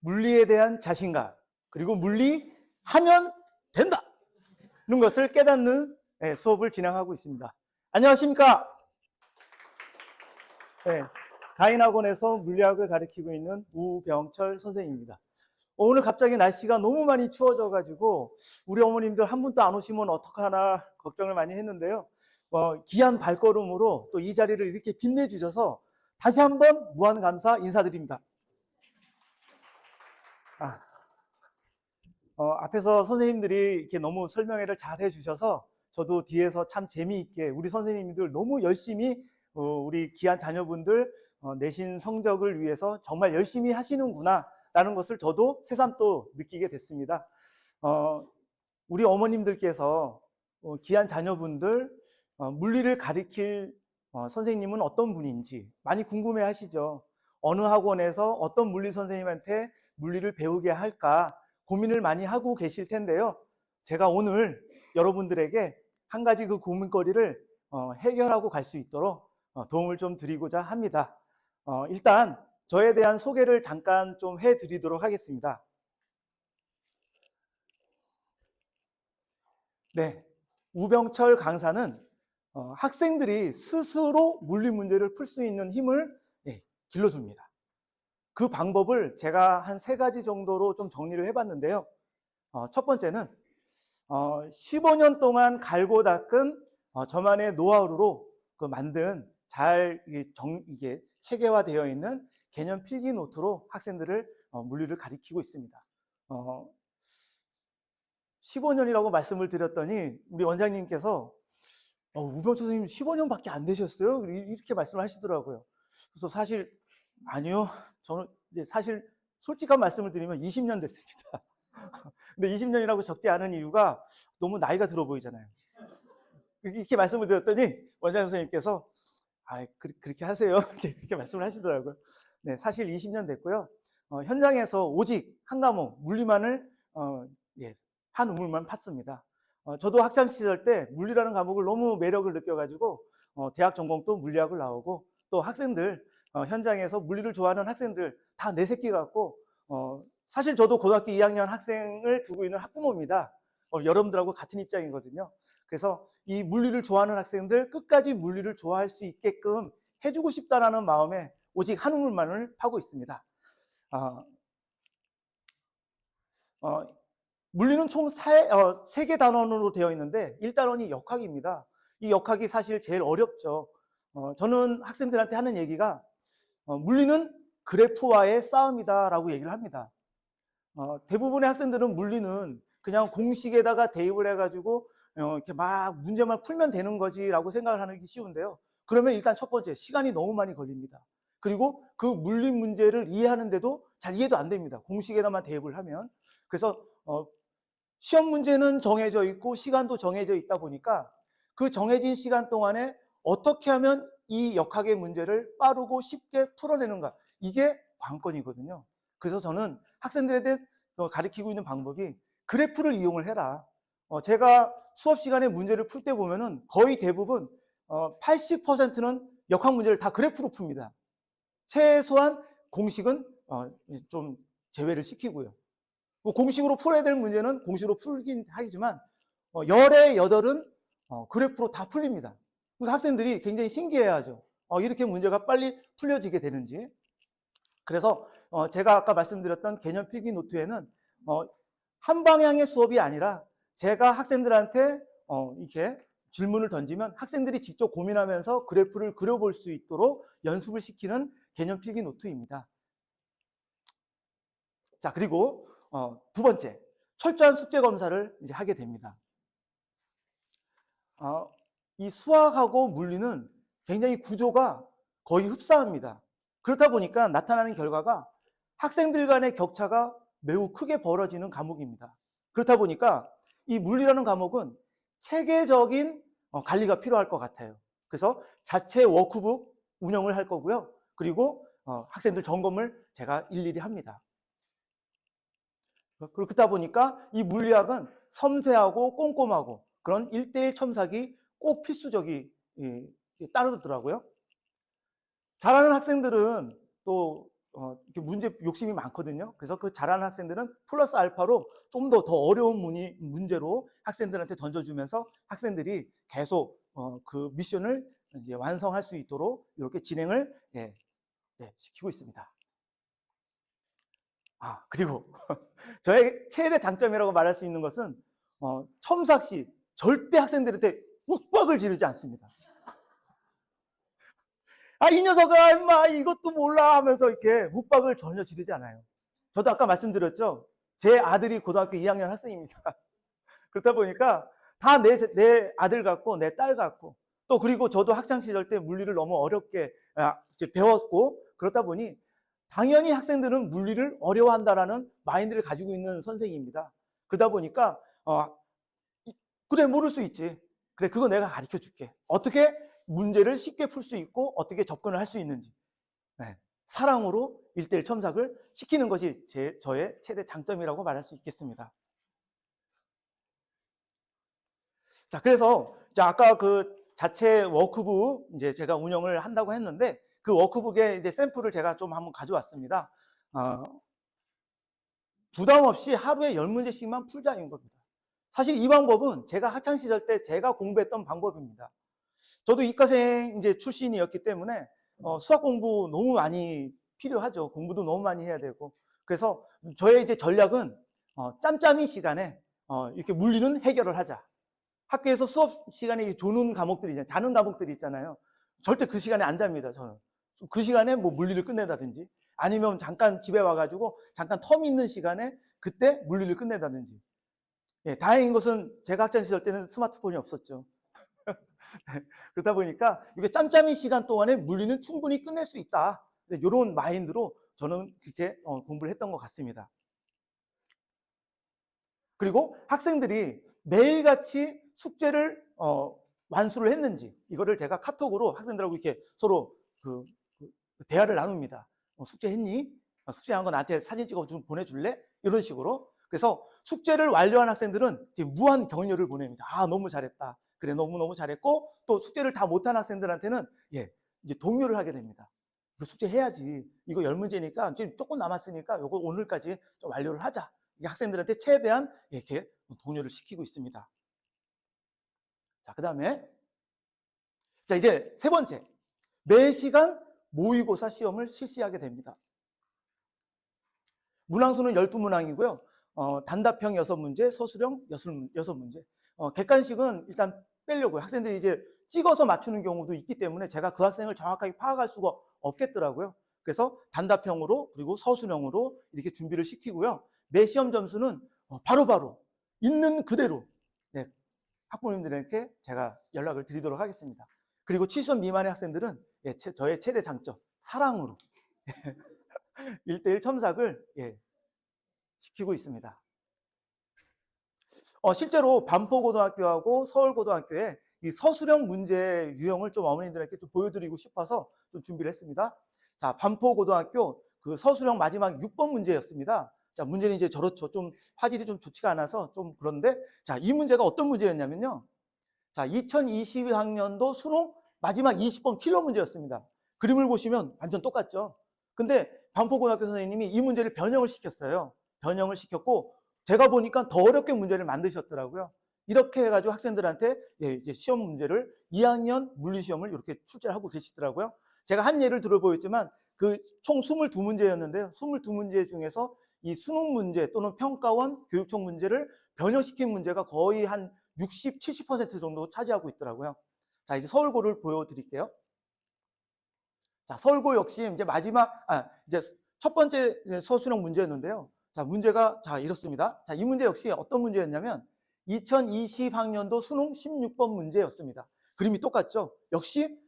물리에 대한 자신감, 그리고 물리하면 된다! 이런 것을 깨닫는 수업을 진행하고 있습니다. 안녕하십니까? 네, 가인학원에서 물리학을 가르치고 있는 우병철 선생님입니다. 오늘 갑자기 날씨가 너무 많이 추워져가지고 우리 어머님들 한 분도 안 오시면 어떡하나 걱정을 많이 했는데요. 귀한 발걸음으로 또 이 자리를 이렇게 빛내주셔서 다시 한번 무한 감사 인사드립니다. 앞에서 선생님들이 이렇게 너무 설명회를 잘 해주셔서 저도 뒤에서 참 재미있게 우리 선생님들 너무 열심히 우리 귀한 자녀분들 내신 성적을 위해서 정말 열심히 하시는구나 라는 것을 저도 새삼 또 느끼게 됐습니다. 우리 어머님들께서 귀한 자녀분들 물리를 가르칠 선생님은 어떤 분인지 많이 궁금해 하시죠. 어느 학원에서 어떤 물리 선생님한테 물리를 배우게 할까 고민을 많이 하고 계실 텐데요. 제가 오늘 여러분들에게 한 가지 그 고민거리를 해결하고 갈 수 있도록 도움을 좀 드리고자 합니다. 일단 저에 대한 소개를 잠깐 좀 해드리도록 하겠습니다. 네, 우병철 강사는 학생들이 스스로 물리 문제를 풀 수 있는 힘을 길러줍니다. 그 방법을 제가 한 3가지 정도로 좀 정리를 해봤는데요. 첫 번째는 15년 동안 갈고 닦은 저만의 노하우로 만든 이게 체계화되어 있는 개념 필기 노트로 학생들을 물리를 가르치고 있습니다. 15년이라고 말씀을 드렸더니 우리 원장님께서 우병철 선생님 15년밖에 안 되셨어요? 이렇게 말씀을 하시더라고요. 그래서 사실 아니요, 저는 사실 솔직한 말씀을 드리면 20년 됐습니다. 근데 20년이라고 적지 않은 이유가 너무 나이가 들어 보이잖아요. 이렇게 말씀을 드렸더니 원장 선생님께서 그렇게 하세요. 이렇게 말씀을 하시더라고요. 네, 사실 20년 됐고요. 현장에서 오직 한 과목 물리만을 한 우물만 팠습니다. 저도 학창 시절 때 물리라는 과목을 너무 매력을 느껴가지고 대학 전공도 물리학을 나오고 또 학생들 현장에서 물리를 좋아하는 학생들 다 내 새끼 같고 사실 저도 고등학교 2학년 학생을 두고 있는 학부모입니다. 여러분들하고 같은 입장이거든요. 그래서 이 물리를 좋아하는 학생들 끝까지 물리를 좋아할 수 있게끔 해주고 싶다라는 마음에 오직 한 우물만을 파고 있습니다. 물리는 총 3개 단원으로 되어 있는데 1단원이 역학입니다. 이 역학이 사실 제일 어렵죠. 저는 학생들한테 하는 얘기가 물리는 그래프와의 싸움이다 라고 얘기를 합니다. 대부분의 학생들은 물리는 그냥 공식에다가 대입을 해가지고 이렇게 막 문제만 풀면 되는 거지 라고 생각을 하는 게 쉬운데요. 그러면 일단 첫 번째 시간이 너무 많이 걸립니다. 그리고 그 물리 문제를 이해하는데도 잘 이해도 안 됩니다. 공식에다만 대입을 하면. 그래서 시험 문제는 정해져 있고 시간도 정해져 있다 보니까 그 정해진 시간 동안에 어떻게 하면 이 역학의 문제를 빠르고 쉽게 풀어내는가, 이게 관건이거든요. 그래서 저는 학생들한테 가르치고 있는 방법이 그래프를 이용을 해라. 제가 수업 시간에 문제를 풀 때 보면은 거의 대부분 80%는 역학 문제를 다 그래프로 풉니다. 최소한 공식은 좀 제외를 시키고요. 공식으로 풀어야 될 문제는 공식으로 풀긴 하지만 열의 8은 그래프로 다 풀립니다. 그러니까 학생들이 굉장히 신기해하죠. 이렇게 문제가 빨리 풀려지게 되는지. 그래서 제가 아까 말씀드렸던 개념 필기 노트에는 한 방향의 수업이 아니라 제가 학생들한테 이렇게 질문을 던지면 학생들이 직접 고민하면서 그래프를 그려볼 수 있도록 연습을 시키는 개념 필기 노트입니다. 자, 그리고 2번째, 철저한 숙제 검사를 이제 하게 됩니다. 이 수학하고 물리는 굉장히 구조가 거의 흡사합니다. 그렇다 보니까 나타나는 결과가 학생들 간의 격차가 매우 크게 벌어지는 과목입니다. 그렇다 보니까 이 물리라는 과목은 체계적인 관리가 필요할 것 같아요. 그래서 자체 워크북 운영을 할 거고요. 그리고 학생들 점검을 제가 일일이 합니다. 그렇다 보니까 이 물리학은 섬세하고 꼼꼼하고 그런 1:1 첨삭이 꼭 필수적이 따르더라고요. 잘하는 학생들은 또 이렇게 문제 욕심이 많거든요. 그래서 그 잘하는 학생들은 플러스 알파로 좀 더 어려운 문제로 학생들한테 던져주면서 학생들이 계속 그 미션을 이제 완성할 수 있도록 이렇게 진행을 시키고 있습니다. 그리고 저의 최대 장점이라고 말할 수 있는 것은 첨삭시 절대 학생들한테 욱박을 지르지 않습니다. 이 녀석아, 임마, 이것도 몰라 하면서 이렇게 욱박을 전혀 지르지 않아요. 저도 아까 말씀드렸죠. 제 아들이 고등학교 2학년 학생입니다. 그렇다 보니까 다 내 아들 같고, 내 딸 같고, 또 그리고 저도 학창시절 때 물리를 너무 어렵게 배웠고, 그렇다 보니 당연히 학생들은 물리를 어려워한다라는 마인드를 가지고 있는 선생님입니다. 그러다 보니까, 그래, 모를 수 있지. 그래, 그거 내가 가르쳐 줄게. 어떻게 문제를 쉽게 풀 수 있고 어떻게 접근을 할 수 있는지 사랑으로 1:1 첨삭을 시키는 것이 저의 최대 장점이라고 말할 수 있겠습니다. 자, 그래서 아까 그 자체 워크북 이제 제가 운영을 한다고 했는데 그 워크북의 이제 샘플을 제가 좀 한번 가져왔습니다. 부담 없이 하루에 10문제씩만 풀자인 겁니다. 사실 이 방법은 제가 학창 시절 때 제가 공부했던 방법입니다. 저도 이과생 이제 출신이었기 때문에 수학 공부 너무 많이 필요하죠. 공부도 너무 많이 해야 되고. 그래서 저의 이제 전략은 짬짬이 시간에 이렇게 물리는 해결을 하자. 학교에서 수업 시간에 조는 과목들이 자는 과목들이 있잖아요. 절대 그 시간에 안 잡니다. 저는 그 시간에 뭐 물리를 끝낸다든지 아니면 잠깐 집에 와가지고 잠깐 텀 있는 시간에 그때 물리를 끝낸다든지. 다행인 것은 제가 학창 시절 때는 스마트폰이 없었죠. 그러다 보니까 이게 짬짬이 시간 동안에 물리는 충분히 끝낼 수 있다. 이런 마인드로 저는 그렇게 공부를 했던 것 같습니다. 그리고 학생들이 매일같이 숙제를 완수를 했는지 이거를 제가 카톡으로 학생들하고 이렇게 서로 그 대화를 나눕니다. 숙제했니? 숙제한 거 나한테 사진 찍어 좀 보내줄래? 이런 식으로. 그래서 숙제를 완료한 학생들은 지금 무한 격려를 보냅니다. 너무 잘했다. 그래, 너무너무 잘했고, 또 숙제를 다 못한 학생들한테는, 이제 독려를 하게 됩니다. 그 숙제 해야지. 이거 10문제니까, 지금 조금 남았으니까, 요거 오늘까지 좀 완료를 하자. 이 학생들한테 최대한 이렇게 독려를 시키고 있습니다. 자, 그 다음에, 자, 이제 세 번째. 매 시간 모의고사 시험을 실시하게 됩니다. 문항수는 12문항이고요. 단답형 6문제, 서술형 6문제. 객관식은 일단 빼려고요. 학생들이 이제 찍어서 맞추는 경우도 있기 때문에 제가 그 학생을 정확하게 파악할 수가 없겠더라고요. 그래서 단답형으로 그리고 서술형으로 이렇게 준비를 시키고요. 매 시험 점수는 바로바로 있는 그대로 학부모님들에게 제가 연락을 드리도록 하겠습니다. 그리고 70점 미만의 학생들은 저의 최대 장점, 사랑으로 1:1 첨삭을 시키고 있습니다. 실제로 반포고등학교하고 서울고등학교에 이 서술형 문제 유형을 좀 어머님들에게 좀 보여드리고 싶어서 좀 준비를 했습니다. 자, 반포고등학교 그 서술형 마지막 6번 문제였습니다. 자, 문제는 이제 저렇죠. 좀 화질이 좀 좋지가 않아서 좀 그런데, 자, 이 문제가 어떤 문제였냐면요. 자, 2022학년도 수능 마지막 20번 킬러 문제였습니다. 그림을 보시면 완전 똑같죠. 근데 반포고등학교 선생님이 이 문제를 변형을 시켰어요. 변형을 시켰고, 제가 보니까 더 어렵게 문제를 만드셨더라고요. 이렇게 해가지고 학생들한테 이제 시험 문제를 2학년 물리시험을 이렇게 출제를 하고 계시더라고요. 제가 한 예를 들어 보였지만 그 총 22문제였는데요. 22문제 중에서 이 수능 문제 또는 평가원 교육청 문제를 변형시킨 문제가 거의 한 60, 70% 정도 차지하고 있더라고요. 자, 이제 서울고를 보여드릴게요. 자, 서울고 역시 이제 이제 첫 번째 서술형 문제였는데요. 자, 문제가 이렇습니다. 자, 이 문제 역시 어떤 문제였냐면 2020학년도 수능 16번 문제였습니다. 그림이 똑같죠? 역시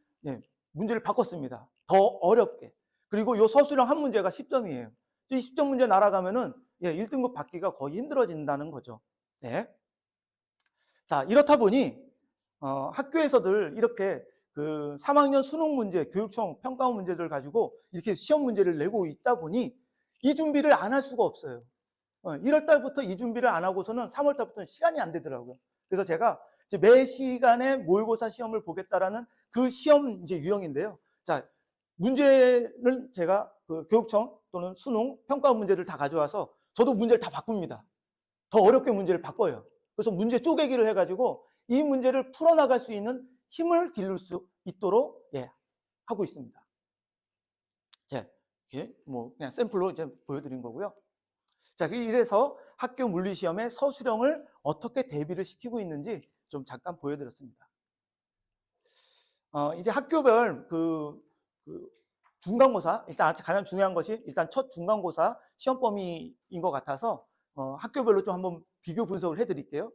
문제를 바꿨습니다. 더 어렵게. 그리고 이 서술형 한 문제가 10점이에요. 이 10점 문제 날아가면은 1등급 받기가 거의 힘들어진다는 거죠. 자, 이렇다 보니 학교에서들 이렇게 그 3학년 수능 문제, 교육청 평가원 문제들 가지고 이렇게 시험 문제를 내고 있다 보니 이 준비를 안 할 수가 없어요. 1월 달부터 이 준비를 안 하고서는 3월 달부터는 시간이 안 되더라고요. 그래서 제가 이제 매 시간에 모의고사 시험을 보겠다라는 그 시험 이제 유형인데요. 자, 문제는 제가 그 교육청 또는 수능 평가 문제를 다 가져와서 저도 문제를 다 바꿉니다. 더 어렵게 문제를 바꿔요. 그래서 문제 쪼개기를 해가지고 이 문제를 풀어나갈 수 있는 힘을 기를 수 있도록 하고 있습니다. 자, 이게 뭐 그냥 샘플로 이제 보여드린 거고요. 자, 이래서 학교 물리시험의 서술형을 어떻게 대비를 시키고 있는지 좀 잠깐 보여드렸습니다. 이제 학교별 그 중간고사, 일단 가장 중요한 것이 일단 첫 중간고사 시험 범위인 것 같아서 학교별로 좀 한번 비교 분석을 해드릴게요.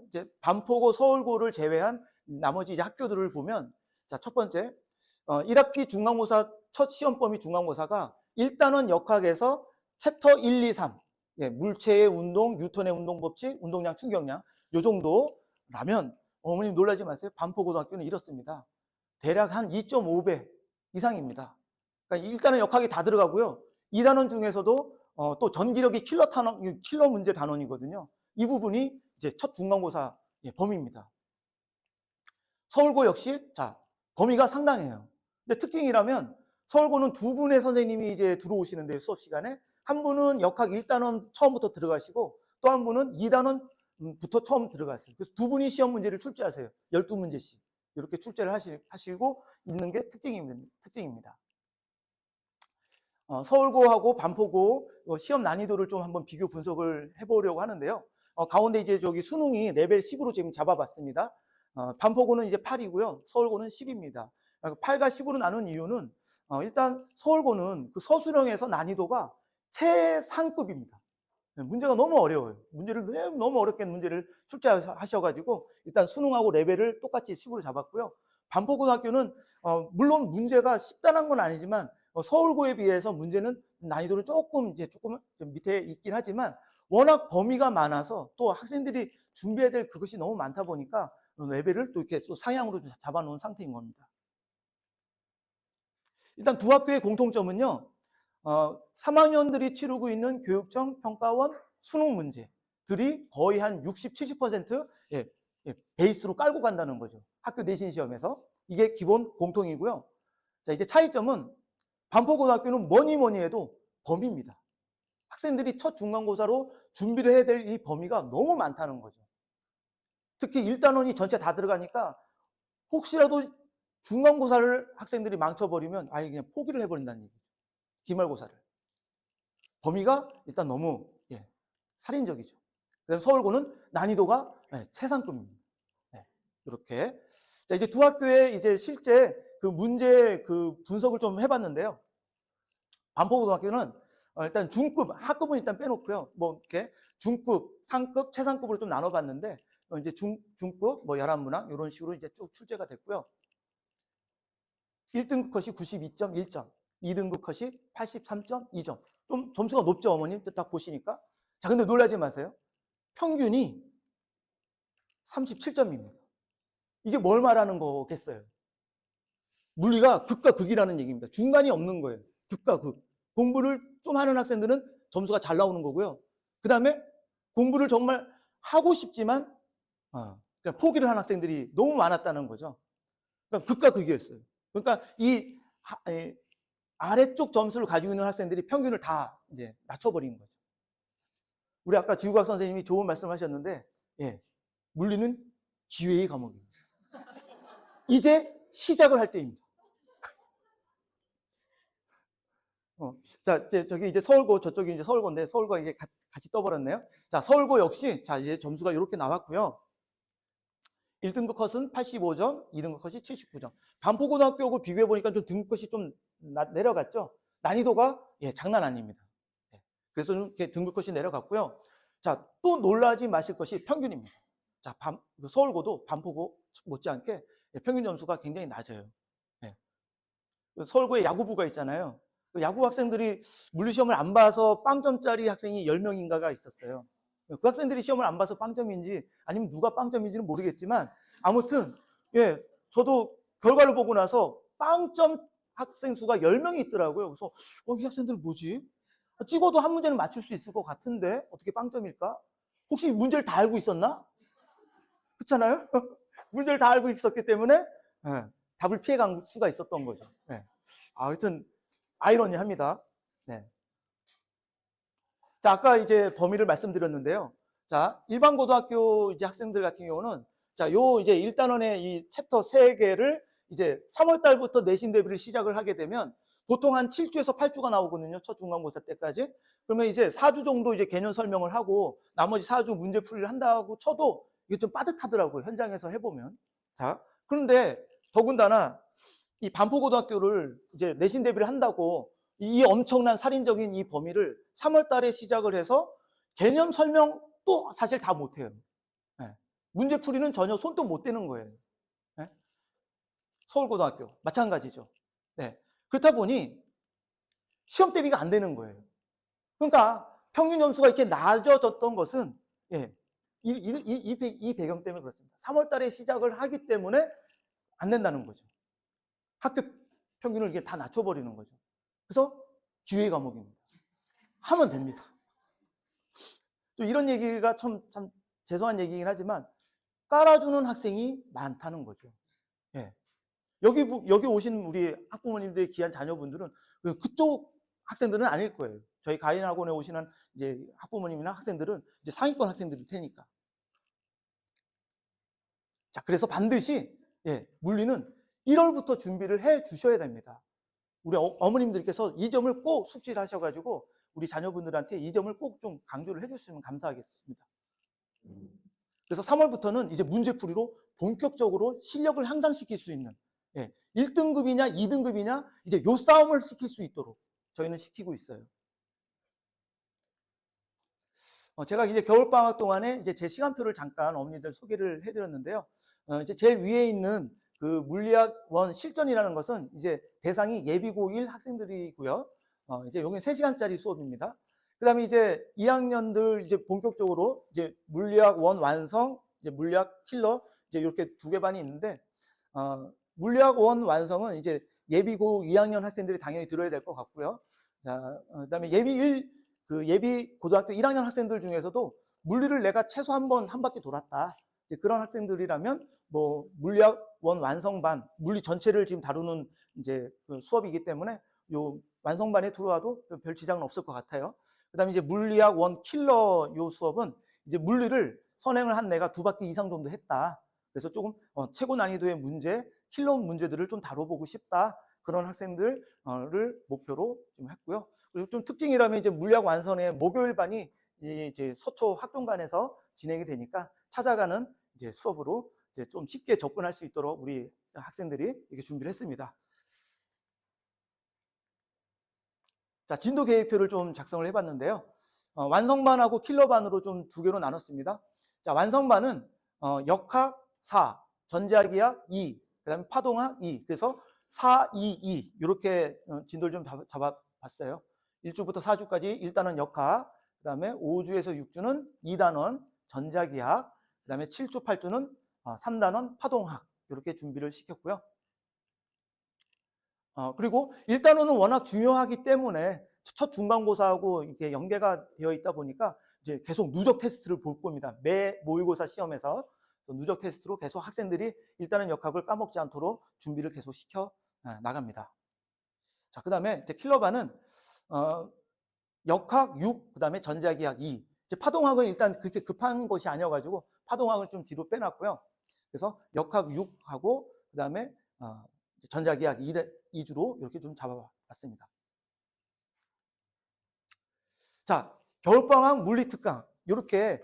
이제 반포고, 서울고를 제외한 나머지 이제 학교들을 보면, 자, 첫 번째, 1학기 중간고사 첫 시험 범위 중간고사가 1단원 역학에서 챕터 1, 2, 3, 물체의 운동, 뉴턴의 운동 법칙, 운동량, 충격량, 요 정도라면 어머님 놀라지 마세요. 반포고등학교는 이렇습니다. 대략 한 2.5배 이상입니다. 그러니까 1단원 역학이 다 들어가고요. 2단원 중에서도 또 전기력이 킬러 문제 단원이거든요. 이 부분이 이제 첫 중간고사 범위입니다. 서울고 역시 자 범위가 상당해요. 근데 특징이라면 서울고는 두 분의 선생님이 이제 들어오시는데 수업 시간에 한 분은 역학 1단원 처음부터 들어가시고 또 한 분은 2단원부터 처음 들어가세요. 그래서 두 분이 시험 문제를 출제하세요. 12문제씩. 이렇게 출제를 하시고 있는 게 특징입니다. 서울고하고 반포고 시험 난이도를 좀 한번 비교 분석을 해보려고 하는데요. 가운데 이제 저기 수능이 레벨 10으로 지금 잡아봤습니다. 반포고는 이제 8이고요. 서울고는 10입니다. 8과 10으로 나눈 이유는 일단 서울고는 그 서술형에서 난이도가 최상급입니다. 문제가 너무 어려워요. 문제를 너무 어렵게 문제를 출제하셔가지고 일단 수능하고 레벨을 똑같이 10으로 잡았고요. 반포고등학교는 물론 문제가 쉽다는 건 아니지만 서울고에 비해서 문제는 난이도는 조금 밑에 있긴 하지만 워낙 범위가 많아서 또 학생들이 준비해야 될 그것이 너무 많다 보니까 레벨을 또 이렇게 또 상향으로 잡아놓은 상태인 겁니다. 일단 두 학교의 공통점은요. 3학년들이 치르고 있는 교육청 평가원 수능 문제들이 거의 한 60, 70% 베이스로 깔고 간다는 거죠. 학교 내신 시험에서. 이게 기본 공통이고요. 자, 이제 차이점은 반포고등학교는 뭐니 해도 범위입니다. 학생들이 첫 중간고사로 준비를 해야 될 이 범위가 너무 많다는 거죠. 특히 1단원이 전체 다 들어가니까 혹시라도 중간고사를 학생들이 망쳐버리면 아예 그냥 포기를 해버린다는 얘기죠. 기말고사를. 범위가 일단 너무 살인적이죠. 그다음에 서울고는 난이도가 최상급입니다. 이렇게. 자, 이제 두 학교의 이제 실제 그 문제 그 분석을 좀 해봤는데요. 반포고등학교는 일단 중급, 하급은 일단 빼놓고요. 뭐 이렇게 중급, 상급, 최상급으로 좀 나눠봤는데 이제 중급, 뭐 열한문항 이런 식으로 이제 쭉 출제가 됐고요. 1등급 컷이 92.1점, 2등급 컷이 83.2점. 좀 점수가 높죠, 어머님? 딱 보시니까. 자, 근데 놀라지 마세요. 평균이 37점입니다. 이게 뭘 말하는 거겠어요? 물리가 극과 극이라는 얘기입니다. 중간이 없는 거예요. 극과 극. 공부를 좀 하는 학생들은 점수가 잘 나오는 거고요. 그 다음에 공부를 정말 하고 싶지만 그냥 포기를 한 학생들이 너무 많았다는 거죠. 그러니까 극과 극이었어요. 그러니까 이 아래쪽 점수를 가지고 있는 학생들이 평균을 다 이제 낮춰버린 거죠. 우리 아까 지구과학 선생님이 좋은 말씀 하셨는데, 물리는 기회의 과목입니다. 이제 시작을 할 때입니다. 자, 저기 이제 서울고, 저쪽이 이제 서울고인데, 서울고 이게 같이 떠버렸네요. 자, 서울고 역시, 자, 이제 점수가 이렇게 나왔고요. 1등급 컷은 85점, 2등급 컷이 79점. 반포고등학교하고 비교해보니까 좀 등급 컷이 좀 내려갔죠? 난이도가, 장난 아닙니다. 그래서 좀 등급 컷이 내려갔고요. 자, 또 놀라지 마실 것이 평균입니다. 자, 서울고도 반포고 못지않게 평균 점수가 굉장히 낮아요. 서울고에 야구부가 있잖아요. 야구 학생들이 물리시험을 안 봐서 빵점짜리 학생이 10명인가가 있었어요. 그 학생들이 시험을 안 봐서 빵점인지 아니면 누가 빵점인지는 모르겠지만 아무튼 저도 결과를 보고 나서 빵점 학생 수가 10명이 있더라고요. 그래서 이 학생들 뭐지? 찍어도 한 문제는 맞출 수 있을 것 같은데 어떻게 빵점일까? 혹시 문제를 다 알고 있었나? 그렇잖아요? 문제를 다 알고 있었기 때문에 답을 피해간 수가 있었던 거죠. 하여튼 아이러니합니다. 네. 자, 아까 이제 범위를 말씀드렸는데요. 자, 일반 고등학교 이제 학생들 같은 경우는 자, 요 이제 1단원의 이 챕터 3개를 이제 3월 달부터 내신 대비를 시작을 하게 되면 보통 한 7주에서 8주가 나오거든요. 첫 중간고사 때까지. 그러면 이제 4주 정도 이제 개념 설명을 하고 나머지 4주 문제 풀이를 한다고 쳐도 이게 좀 빠듯하더라고요. 현장에서 해보면. 자, 그런데 더군다나 이 반포고등학교를 이제 내신 대비를 한다고 이 엄청난 살인적인 이 범위를 3월 달에 시작을 해서 개념 설명도 사실 다 못해요. 네. 문제 풀이는 전혀 손도 못 대는 거예요. 네. 서울고등학교 마찬가지죠. 네. 그렇다 보니 시험 대비가 안 되는 거예요. 그러니까 평균 점수가 이렇게 낮아졌던 것은 예, 이 배경 때문에 그렇습니다. 3월 달에 시작을 하기 때문에 안 된다는 거죠. 학교 평균을 이게 다 낮춰버리는 거죠. 그래서 기회 과목입니다. 하면 됩니다. 좀 이런 얘기가 참 죄송한 얘기긴 하지만 깔아주는 학생이 많다는 거죠. 예. 여기 오신 우리 학부모님들의 귀한 자녀분들은 그쪽 학생들은 아닐 거예요. 저희 가인학원에 오시는 이제 학부모님이나 학생들은 이제 상위권 학생들일 테니까. 자, 그래서 반드시 예, 물리는 1월부터 준비를 해 주셔야 됩니다. 우리 어머님들께서 이 점을 꼭 숙지를 하셔가지고 우리 자녀분들한테 이 점을 꼭 좀 강조를 해주시면 감사하겠습니다. 그래서 3월부터는 이제 문제풀이로 본격적으로 실력을 향상시킬 수 있는 1등급이냐 2등급이냐 이제 요 싸움을 시킬 수 있도록 저희는 시키고 있어요. 제가 이제 겨울방학 동안에 이제 제 시간표를 잠깐 어머니들 소개를 해드렸는데요. 이제 제일 위에 있는 그 물리학 원 실전이라는 것은 이제 대상이 예비고 1 학생들이고요. 이제 여기 3시간짜리 수업입니다. 그 다음에 이제 2학년들 이제 본격적으로 이제 물리학 원 완성, 이제 물리학 킬러, 이제 이렇게 2개 반이 있는데, 물리학 원 완성은 이제 예비고 2학년 학생들이 당연히 들어야 될 것 같고요. 자, 그 다음에 예비 고등학교 1학년 학생들 중에서도 물리를 내가 최소 한 바퀴 돌았다. 그런 학생들이라면 뭐 물리학 원 완성반, 물리 전체를 지금 다루는 이제 그 수업이기 때문에 요 완성반에 들어와도 별 지장은 없을 것 같아요. 그다음에 이제 물리학 원 킬러 요 수업은 이제 물리를 선행을 한 내가 2바퀴 이상 정도 했다. 그래서 조금 최고 난이도의 문제, 킬러 문제들을 좀 다뤄보고 싶다. 그런 학생들을 목표로 좀 했고요. 그리고 좀 특징이라면 이제 물리학 완성의 목요일 반이 이제 서초 학종관에서 진행이 되니까 찾아가는 이제 수업으로 이제 좀 쉽게 접근할 수 있도록 우리 학생들이 이렇게 준비를 했습니다. 자, 진도 계획표를 좀 작성을 해봤는데요. 완성반하고 킬러반으로 좀 2개로 나눴습니다. 자, 완성반은 역학 4, 전자기학 2, 그다음에 파동학 2. 그래서 4, 2, 2 이렇게 진도를 좀 잡아봤어요. 1주부터 4주까지 1단원 역학, 그다음에 5주에서 6주는 2단원 전자기학, 그다음에 7주, 8주는 3단원 파동학 이렇게 준비를 시켰고요. 그리고 1단원은 워낙 중요하기 때문에 첫 중간고사하고 이렇게 연계가 되어 있다 보니까 이제 계속 누적 테스트를 볼 겁니다. 매 모의고사 시험에서 누적 테스트로 계속 학생들이 1단원 역학을 까먹지 않도록 준비를 계속 시켜 나갑니다. 자, 그 다음에 이제 킬러반은 역학 6, 그 다음에 전자기학 2. 이제 파동학은 일단 그렇게 급한 것이 아니어가지고 파동학을 좀 뒤로 빼놨고요. 그래서 역학 6하고 그 다음에 전자기학 2주로 이렇게 좀 잡아봤습니다. 자, 겨울방학 물리특강 이렇게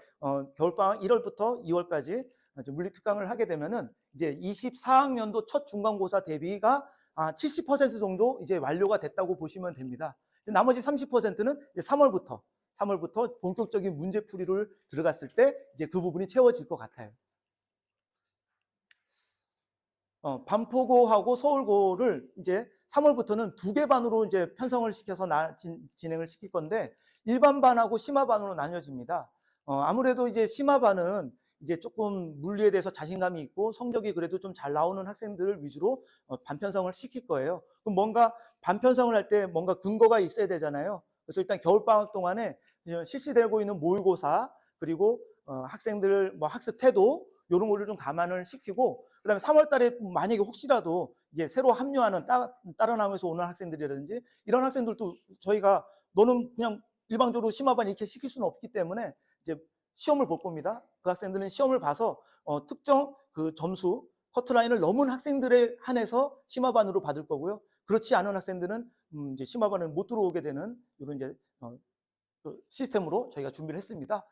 겨울방학 1월부터 2월까지 물리특강을 하게 되면은 이제 24학년도 첫 중간고사 대비가 70% 정도 이제 완료가 됐다고 보시면 됩니다. 나머지 30%는 3월부터 본격적인 문제풀이를 들어갔을 때 이제 그 부분이 채워질 것 같아요. 반포고하고 서울고를 이제 3월부터는 2개 반으로 이제 편성을 시켜서 진행을 시킬 건데 일반반하고 심화반으로 나뉘어집니다. 아무래도 이제 심화반은 이제 조금 물리에 대해서 자신감이 있고 성적이 그래도 좀 잘 나오는 학생들 위주로 반편성을 시킬 거예요. 그럼 뭔가 반편성을 할 때 뭔가 근거가 있어야 되잖아요. 그래서 일단 겨울방학 동안에 실시되고 있는 모의고사 그리고 학생들 뭐 학습 태도 이런 거를 좀 감안을 시키고 그다음에 3월 달에 만약에 혹시라도 이제 새로 합류하는 다른 학교에서 오는 학생들이라든지 이런 학생들도 저희가 너는 그냥 일방적으로 심화반 이렇게 시킬 수는 없기 때문에 이제 시험을 볼 겁니다. 그 학생들은 시험을 봐서 특정 그 점수 커트라인을 넘은 학생들에 한해서 심화반으로 받을 거고요. 그렇지 않은 학생들은 이제 심화반을 못 들어오게 되는 이런 이제 그 시스템으로 저희가 준비를 했습니다.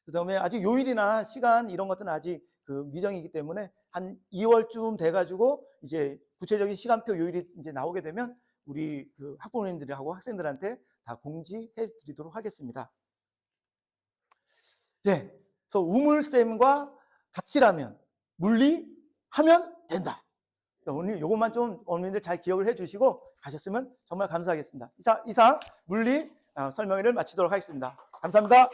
그다음에 아직 요일이나 시간 이런 것들은 아직 그 미정이기 때문에 한 2월쯤 돼가지고 이제 구체적인 시간표 요일이 이제 나오게 되면 우리 그 학부모님들하고 학생들한테 다 공지해 드리도록 하겠습니다. 네, 그래서 우물쌤과 같이라면 물리하면 된다. 오늘 이것만 좀 어머님들 잘 기억을 해주시고 가셨으면 정말 감사하겠습니다. 이상 물리 설명회를 마치도록 하겠습니다. 감사합니다.